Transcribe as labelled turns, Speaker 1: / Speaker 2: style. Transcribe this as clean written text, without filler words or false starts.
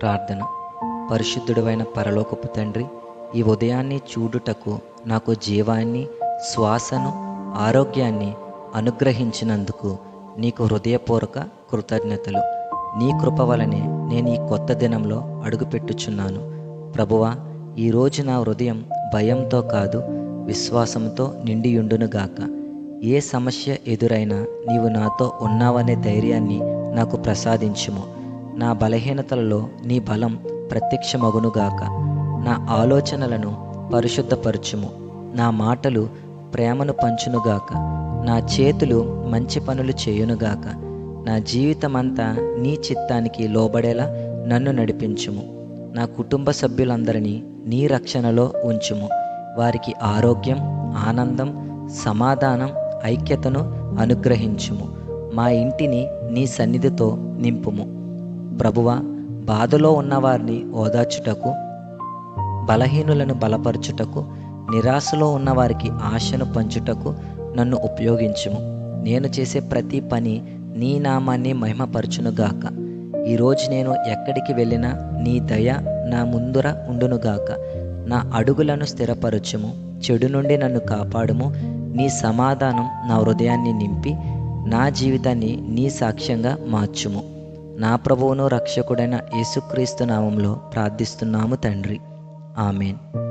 Speaker 1: ప్రార్థన. పరిశుద్ధుడైన పరలోకపు తండ్రి, ఈ ఉదయాన్ని చూడుటకు నాకు జీవాన్ని, శ్వాసను, ఆరోగ్యాన్ని అనుగ్రహించినందుకు నీకు హృదయపూర్వక కృతజ్ఞతలు. నీ కృప వలనే నేను ఈ కొత్త దినంలో అడుగుపెట్టుచున్నాను. ప్రభువా, ఈరోజు నా హృదయం భయంతో కాదు, విశ్వాసంతో నిండియుండునుగాక. ఏ సమస్య ఎదురైనా నీవు నాతో ఉన్నావనే ధైర్యాన్ని నాకు ప్రసాదించుము. నా బలహీనతలలో నీ బలం ప్రత్యక్షమగునుగాక. నా ఆలోచనలను పరిశుద్ధపరచుము. నా మాటలు ప్రేమను పంచునుగాక. నా చేతులు మంచి పనులు చేయునుగాక. నా జీవితమంతా నీ చిత్తానికి లోబడేలా నన్ను నడిపించుము. నా కుటుంబ సభ్యులందరినీ నీ రక్షణలో ఉంచుము. వారికి ఆరోగ్యం, ఆనందం, సమాధానం, ఐక్యతను అనుగ్రహించుము. మా ఇంటిని నీ సన్నిధితో నింపుము. ప్రభువా, బాధలో ఉన్నవారిని ఓదార్చుటకు, బలహీనులను బలపరచుటకు, నిరాశలో ఉన్నవారికి ఆశను పంచుటకు నన్ను ఉపయోగించుము. నేను చేసే ప్రతి పని నీ నామాన్ని మహిమపరచునుగాక. ఈరోజు నేను ఎక్కడికి వెళ్ళినా నీ దయ నా ముందుర ఉండునుగాక. నా అడుగులను స్థిరపరచుము. చెడు నుండి నన్ను కాపాడుము. నీ సమాధానం నా హృదయాన్ని నింపి నా జీవితాన్ని నీ సాక్ష్యంగా మార్చుము. నా ప్రభువును రక్షకుడైన యేసుక్రీస్తు నామంలో ప్రార్థిస్తున్నాము తండ్రి. ఆమేన్.